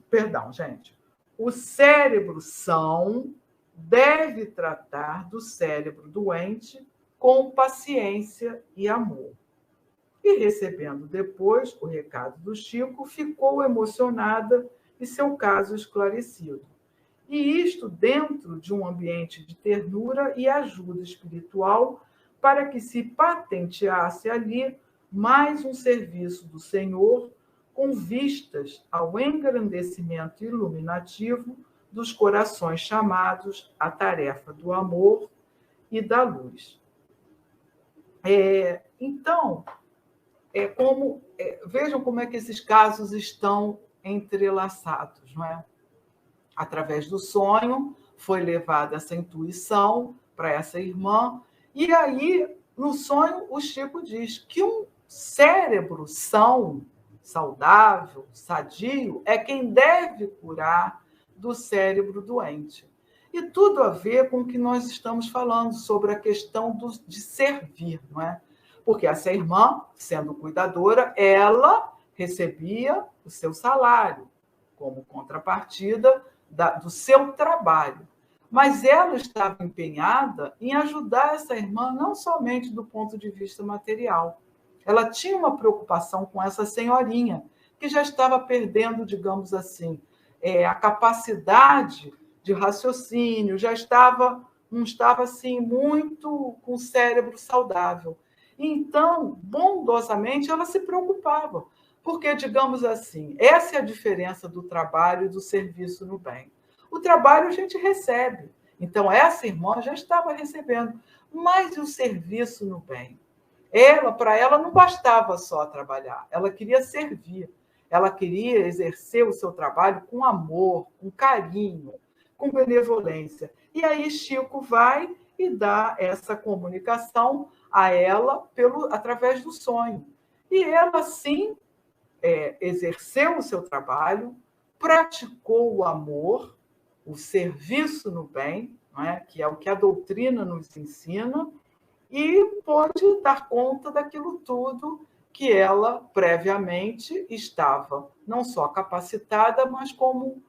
perdão, gente. O cérebro são deve tratar do cérebro doente com paciência e amor. E, recebendo depois o recado do Chico, ficou emocionada e seu caso esclarecido. E isto dentro de um ambiente de ternura e ajuda espiritual, para que se patenteasse ali mais um serviço do Senhor, com vistas ao engrandecimento iluminativo dos corações chamados à tarefa do amor e da luz. Então, vejam como é que esses casos estão entrelaçados, não é? Através do sonho, foi levada essa intuição para essa irmã, e aí, no sonho, o Chico diz que um cérebro são, saudável, sadio, é quem deve curar do cérebro doente. E tudo a ver com o que nós estamos falando sobre a questão de servir, não é? Porque essa irmã, sendo cuidadora, ela recebia o seu salário como contrapartida do seu trabalho. Mas ela estava empenhada em ajudar essa irmã não somente do ponto de vista material. Ela tinha uma preocupação com essa senhorinha, que já estava perdendo, digamos assim, a capacidade de raciocínio, não estava assim, muito com o cérebro saudável. Então, bondosamente, ela se preocupava, porque, digamos assim, essa é a diferença do trabalho e do serviço no bem. O trabalho a gente recebe, então essa irmã já estava recebendo, mas e o serviço no bem? Para ela, não bastava só trabalhar, ela queria servir, ela queria exercer o seu trabalho com amor, com carinho, com benevolência. E aí Chico vai e dá essa comunicação a ela através do sonho. E ela, sim, exerceu o seu trabalho, praticou o amor, o serviço no bem, não é? Que é o que a doutrina nos ensina, e pôde dar conta daquilo tudo que ela previamente estava não só capacitada, mas como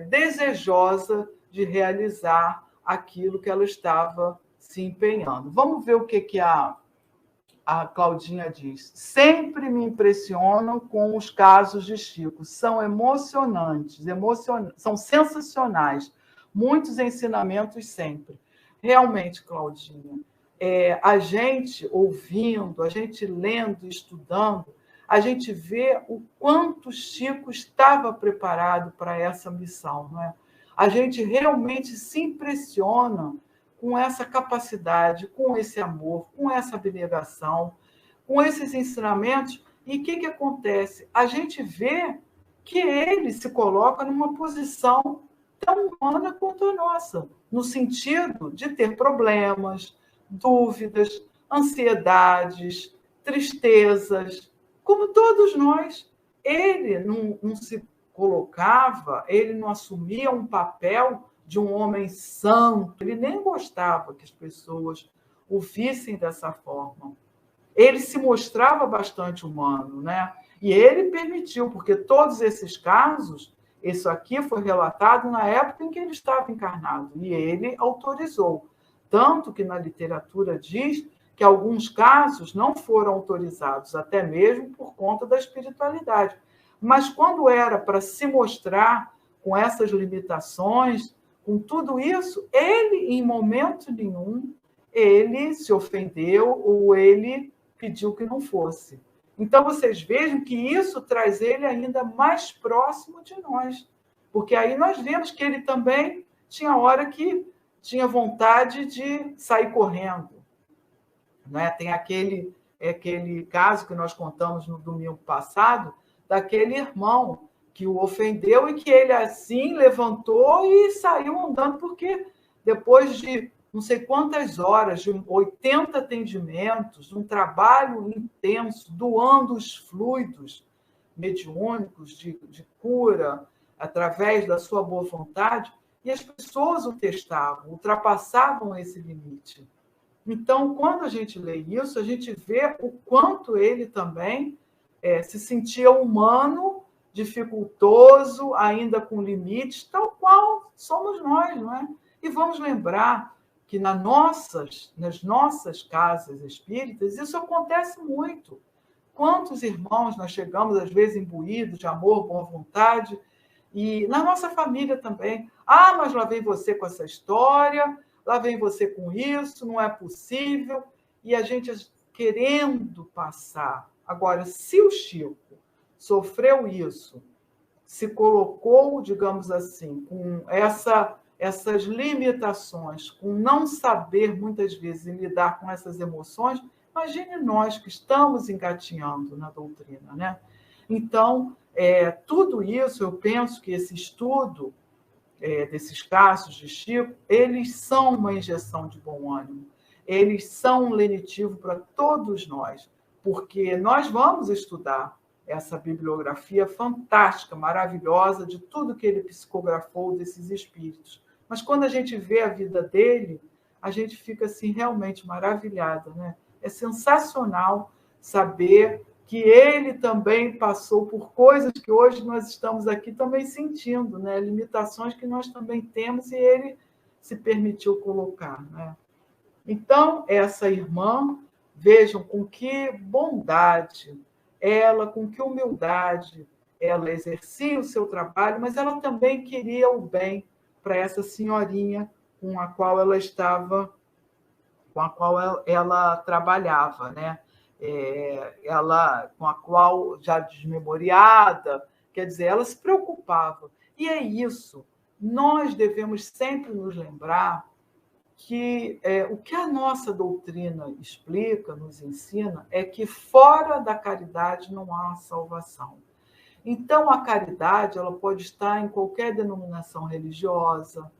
desejosa de realizar aquilo que ela estava se empenhando. Vamos ver o que a Claudinha diz. Sempre me impressionam com os casos de Chico. São emocionantes, são sensacionais. Muitos ensinamentos sempre. Realmente, Claudinha, a gente ouvindo, a gente lendo, estudando, a gente vê o quanto Chico estava preparado para essa missão, não é? A gente realmente se impressiona com essa capacidade, com esse amor, com essa abnegação, com esses ensinamentos. E o que acontece? A gente vê que ele se coloca numa posição tão humana quanto a nossa, no sentido de ter problemas, dúvidas, ansiedades, tristezas, como todos nós. Ele não se colocava, ele não assumia um papel de um homem santo, ele nem gostava que as pessoas o vissem dessa forma. Ele se mostrava bastante humano, né? E ele permitiu, porque todos esses casos, isso aqui foi relatado na época em que ele estava encarnado, e ele autorizou. Tanto que na literatura diz que alguns casos não foram autorizados, até mesmo por conta da espiritualidade. Mas quando era para se mostrar com essas limitações, com tudo isso, ele, em momento nenhum, ele se ofendeu ou ele pediu que não fosse. Então, vocês vejam que isso traz ele ainda mais próximo de nós, porque aí nós vemos que ele também tinha hora que tinha vontade de sair correndo. Né? Tem aquele caso que nós contamos no domingo passado, daquele irmão que o ofendeu e que ele assim levantou e saiu andando, porque depois de não sei quantas horas, de 80 atendimentos, um trabalho intenso, doando os fluidos mediúnicos de cura através da sua boa vontade, e as pessoas o testavam, ultrapassavam esse limite. Então, quando a gente lê isso, a gente vê o quanto ele também se sentia humano, dificultoso, ainda com limites, tal qual somos nós, não é? E vamos lembrar que nas nossas casas espíritas isso acontece muito. Quantos irmãos nós chegamos, às vezes, imbuídos de amor, boa vontade, e na nossa família também. Ah, mas lá vem você com essa história, lá vem você com isso, não é possível, e a gente querendo passar. Agora, se o Chico sofreu isso, se colocou, digamos assim, com essas limitações, com não saber, muitas vezes, lidar com essas emoções, imagine nós que estamos engatinhando na doutrina, né? Então, tudo isso, eu penso que esse estudo desses casos de Chico, eles são uma injeção de bom ânimo, eles são um lenitivo para todos nós, porque nós vamos estudar essa bibliografia fantástica, maravilhosa, de tudo que ele psicografou desses espíritos. Mas quando a gente vê a vida dele, a gente fica assim realmente maravilhada, né? É sensacional saber que ele também passou por coisas que hoje nós estamos aqui também sentindo, né? Limitações que nós também temos e ele se permitiu colocar, né? Então, essa irmã, vejam com que bondade ela, com que humildade ela exercia o seu trabalho, mas ela também queria o bem para essa senhorinha com a qual ela estava, com a qual ela trabalhava, né? Com a qual, já desmemoriada, quer dizer, ela se preocupava. E é isso, nós devemos sempre nos lembrar que o que a nossa doutrina explica, nos ensina, é que fora da caridade não há salvação. Então, a caridade ela pode estar em qualquer denominação religiosa,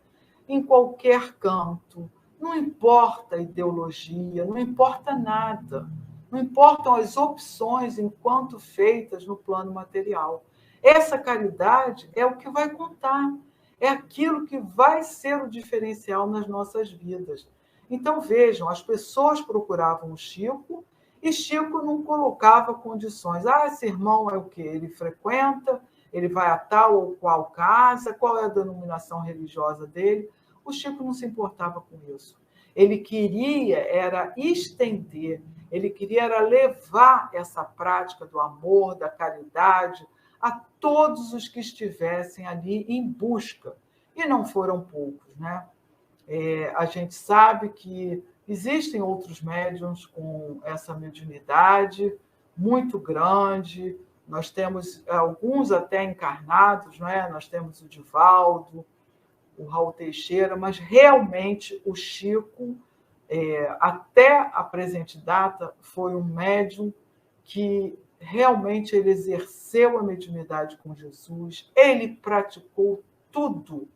em qualquer canto, não importa a ideologia, não importa nada, não importam as opções enquanto feitas no plano material. Essa caridade é o que vai contar, é aquilo que vai ser o diferencial nas nossas vidas. Então, vejam, as pessoas procuravam o Chico e Chico não colocava condições. Ah, esse irmão é o quê? Ele frequenta, ele vai a tal ou qual casa, qual é a denominação religiosa dele? O Chico não se importava com isso. Ele queria era estender, ele queria era levar essa prática do amor, da caridade, a todos os que estivessem ali em busca. E não foram poucos, né? A gente sabe que existem outros médiuns com essa mediunidade muito grande. Nós temos alguns até encarnados, né? Nós temos o Divaldo, o Raul Teixeira, mas realmente o Chico, até a presente data, foi um médium que realmente ele exerceu a mediunidade com Jesus, ele praticou tudo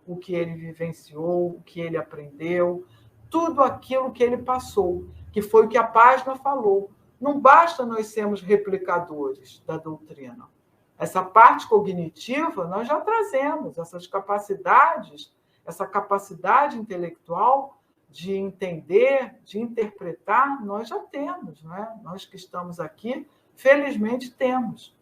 o que ele vivenciou, o que ele aprendeu, tudo aquilo que ele passou, que foi o que a página falou. Não basta nós sermos replicadores da doutrina. Essa parte cognitiva nós já trazemos, essas capacidades, essa capacidade intelectual de entender, de interpretar, nós já temos, né? Nós que estamos aqui, felizmente temos.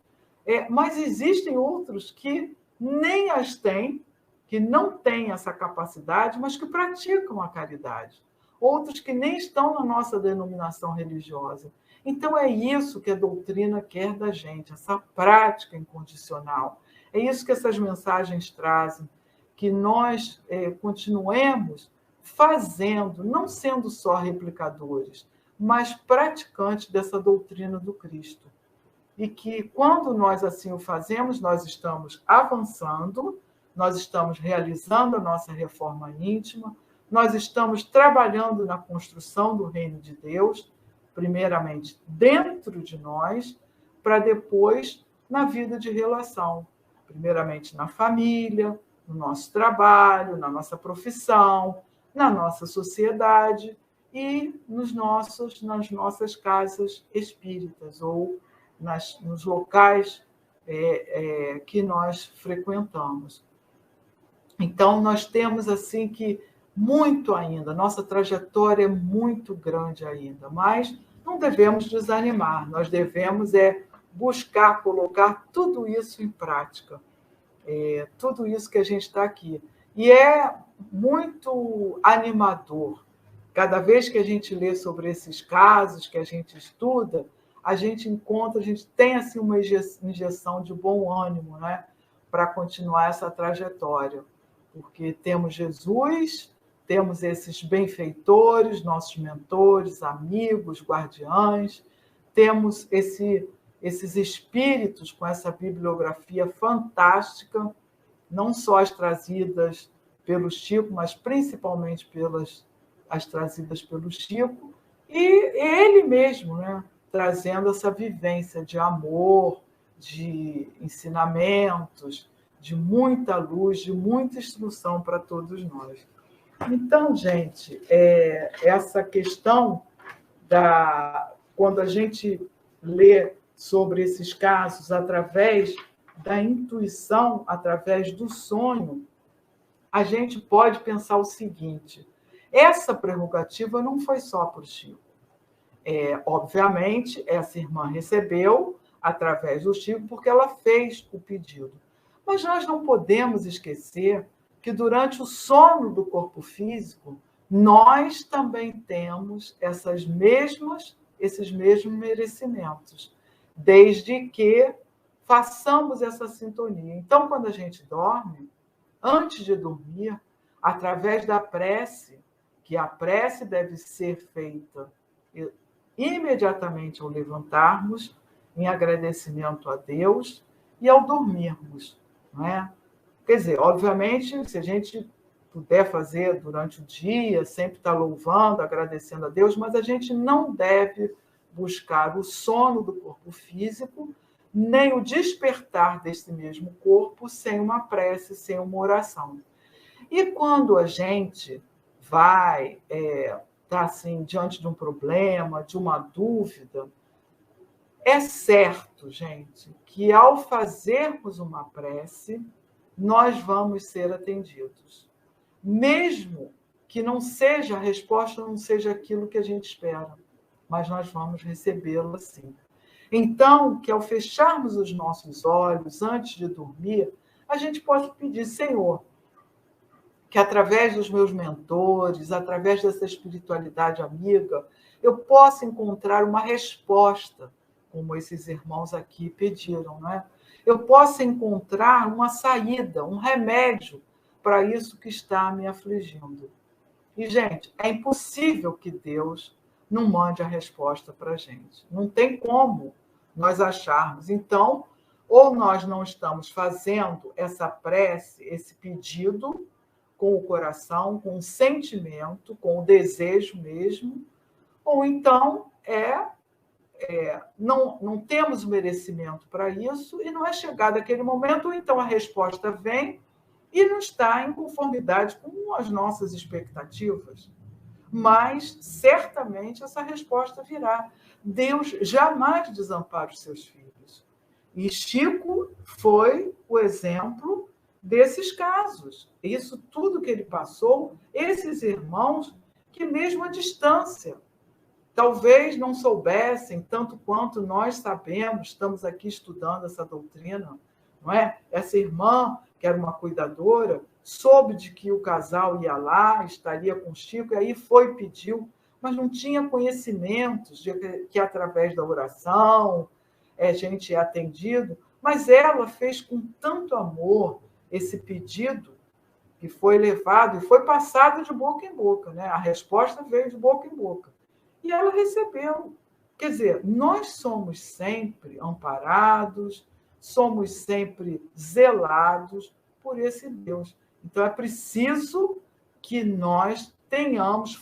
Mas existem outros que nem as têm, que não têm essa capacidade, mas que praticam a caridade. Outros que nem estão na nossa denominação religiosa. Então, é isso que a doutrina quer da gente, essa prática incondicional. É isso que essas mensagens trazem, que nós continuemos fazendo, não sendo só replicadores, mas praticantes dessa doutrina do Cristo. E que, quando nós assim o fazemos, nós estamos avançando, nós estamos realizando a nossa reforma íntima, nós estamos trabalhando na construção do reino de Deus, primeiramente dentro de nós, para depois na vida de relação. Primeiramente na família, no nosso trabalho, na nossa profissão, na nossa sociedade e nas nossas casas espíritas ou nos locais que nós frequentamos. Então, nós temos assim que muito ainda, nossa trajetória é muito grande ainda, mas não devemos desanimar, nós devemos buscar colocar tudo isso em prática, tudo isso que a gente está aqui. E é muito animador. Cada vez que a gente lê sobre esses casos, que a gente estuda, a gente tem assim, uma injeção de bom ânimo, né, para continuar essa trajetória. Porque temos Jesus, temos esses benfeitores, nossos mentores, amigos, guardiães, temos esses espíritos com essa bibliografia fantástica, não só as trazidas pelo Chico, mas principalmente as trazidas pelo Chico, e ele mesmo, né, trazendo essa vivência de amor, de ensinamentos, de muita luz, de muita instrução para todos nós. Então, gente, essa questão quando a gente lê sobre esses casos através da intuição, através do sonho, a gente pode pensar o seguinte: essa prerrogativa não foi só para o Chico. Obviamente, essa irmã recebeu através do Chico porque ela fez o pedido. Mas nós não podemos esquecer que durante o sono do corpo físico, nós também temos esses mesmos merecimentos, desde que façamos essa sintonia. Então, quando a gente dorme, antes de dormir, através da prece, que a prece deve ser feita imediatamente ao levantarmos, em agradecimento a Deus, e ao dormirmos, não é? Quer dizer, obviamente, se a gente puder fazer durante o dia, sempre estar louvando, agradecendo a Deus, mas a gente não deve buscar o sono do corpo físico, nem o despertar desse mesmo corpo sem uma prece, sem uma oração. E quando a gente vai estar assim, diante de um problema, de uma dúvida, é certo, gente, que ao fazermos uma prece, nós vamos ser atendidos. Mesmo que não seja a resposta, não seja aquilo que a gente espera, mas nós vamos recebê-la sim. Então, que ao fecharmos os nossos olhos antes de dormir, a gente possa pedir: Senhor, que através dos meus mentores, através dessa espiritualidade amiga, eu possa encontrar uma resposta, como esses irmãos aqui pediram, né? Eu possa encontrar uma saída, um remédio para isso que está me afligindo. E, gente, é impossível que Deus não mande a resposta para a gente. Não tem como nós acharmos. Então, ou nós não estamos fazendo essa prece, esse pedido, com o coração, com o sentimento, com o desejo mesmo, ou então não temos merecimento para isso e não é chegado aquele momento, ou então a resposta vem e não está em conformidade com as nossas expectativas. Mas, certamente, essa resposta virá. Deus jamais desampara os seus filhos. E Chico foi o exemplo desses casos. Isso tudo que ele passou, esses irmãos que, mesmo à distância, talvez não soubessem tanto quanto nós sabemos, estamos aqui estudando essa doutrina, não é? Essa irmã, que era uma cuidadora, soube de que o casal ia lá, estaria com Chico, e aí foi, pediu, mas não tinha conhecimentos de que através da oração a gente é atendido, mas ela fez com tanto amor esse pedido, e foi levado, e foi passado de boca em boca, né? A resposta veio de boca em boca. E ela recebeu. Quer dizer, nós somos sempre amparados, somos sempre zelados por esse Deus. Então, é preciso que nós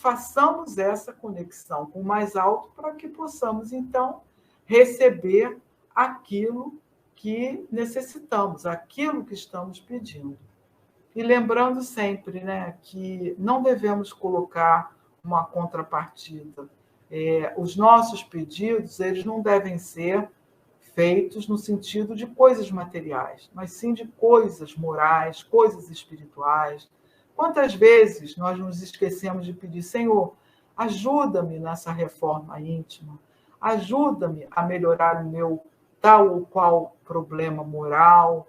façamos essa conexão com o mais alto para que possamos, então, receber aquilo que necessitamos, aquilo que estamos pedindo. E lembrando sempre, né, que não devemos colocar uma contrapartida. Os nossos pedidos, eles não devem ser feitos no sentido de coisas materiais, mas sim de coisas morais, coisas espirituais. Quantas vezes nós nos esquecemos de pedir, Senhor, ajuda-me nessa reforma íntima, ajuda-me a melhorar o meu tal ou qual problema moral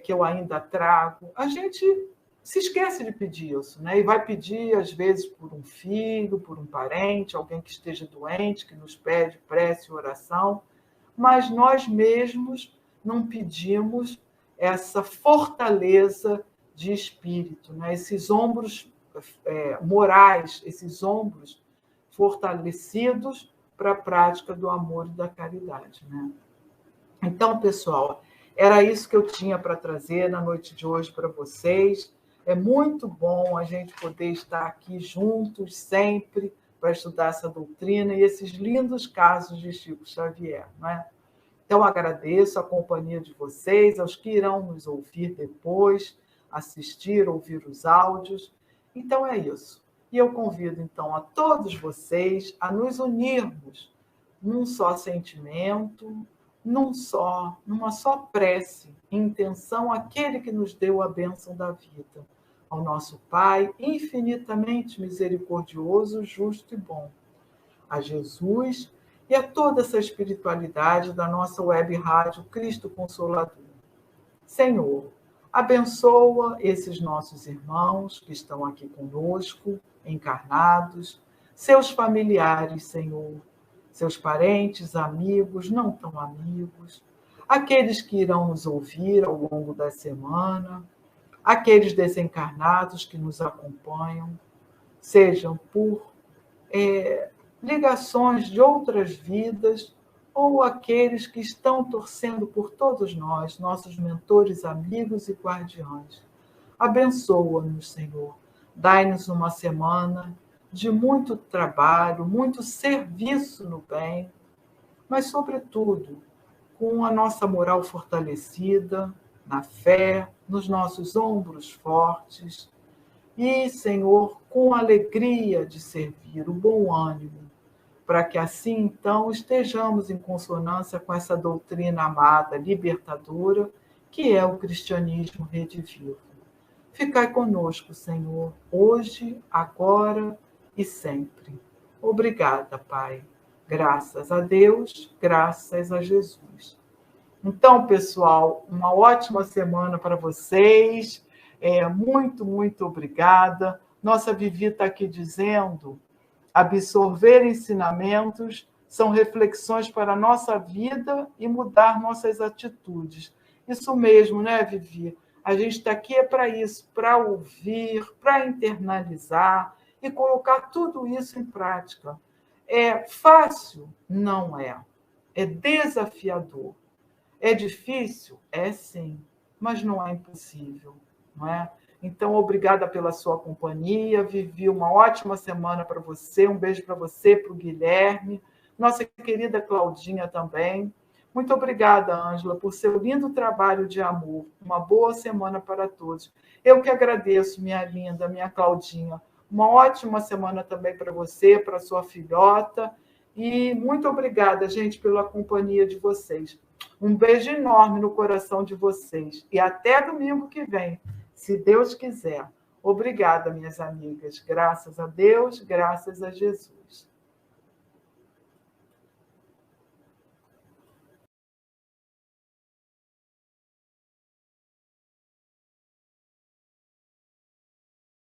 que eu ainda trago. A gente se esquece de pedir isso, né? E vai pedir, às vezes, por um filho, por um parente, alguém que esteja doente, que nos pede prece e oração, mas nós mesmos não pedimos essa fortaleza de espírito, né? Esses ombros morais, esses ombros fortalecidos para a prática do amor e da caridade, né? Então, pessoal, era isso que eu tinha para trazer na noite de hoje para vocês. É muito bom a gente poder estar aqui juntos sempre para estudar essa doutrina e esses lindos casos de Chico Xavier, não é? Então, agradeço a companhia de vocês, aos que irão nos ouvir depois, assistir, ouvir os áudios. Então, é isso. E eu convido, então, a todos vocês a nos unirmos num só sentimento, numa só prece, em intenção àquele que nos deu a bênção da vida, ao nosso Pai, infinitamente misericordioso, justo e bom, a Jesus e a toda essa espiritualidade da nossa web rádio Cristo Consolador. Senhor, abençoa esses nossos irmãos que estão aqui conosco, encarnados, seus familiares, Senhor, seus parentes, amigos, não tão amigos, aqueles que irão nos ouvir ao longo da semana, aqueles desencarnados que nos acompanham, sejam por ligações de outras vidas ou aqueles que estão torcendo por todos nós, nossos mentores, amigos e guardiães. Abençoa-nos, Senhor. Dai-nos uma semana de muito trabalho, muito serviço no bem, mas, sobretudo, com a nossa moral fortalecida, na fé, nos nossos ombros fortes e, Senhor, com a alegria de servir, o bom ânimo, para que assim, então, estejamos em consonância com essa doutrina amada, libertadora, que é o cristianismo redivivo. Ficai conosco, Senhor, hoje, agora e sempre. Obrigada, Pai. Graças a Deus, graças a Jesus. Então, pessoal, uma ótima semana para vocês. Muito, muito obrigada. Nossa Vivi está aqui dizendo: absorver ensinamentos são reflexões para a nossa vida e mudar nossas atitudes. Isso mesmo, né, Vivi? A gente está aqui para isso, para ouvir, para internalizar e colocar tudo isso em prática. É fácil? Não é. É desafiador. É difícil? É sim, mas não é impossível, não é? Então, obrigada pela sua companhia, Vivi, uma ótima semana para você, um beijo para você, para o Guilherme, nossa querida Claudinha também. Muito obrigada, Ângela, por seu lindo trabalho de amor. Uma boa semana para todos. Eu que agradeço, minha linda, minha Claudinha. Uma ótima semana também para você, para sua filhota. E muito obrigada, gente, pela companhia de vocês. Um beijo enorme no coração de vocês. E até domingo que vem, se Deus quiser. Obrigada, minhas amigas. Graças a Deus, graças a Jesus.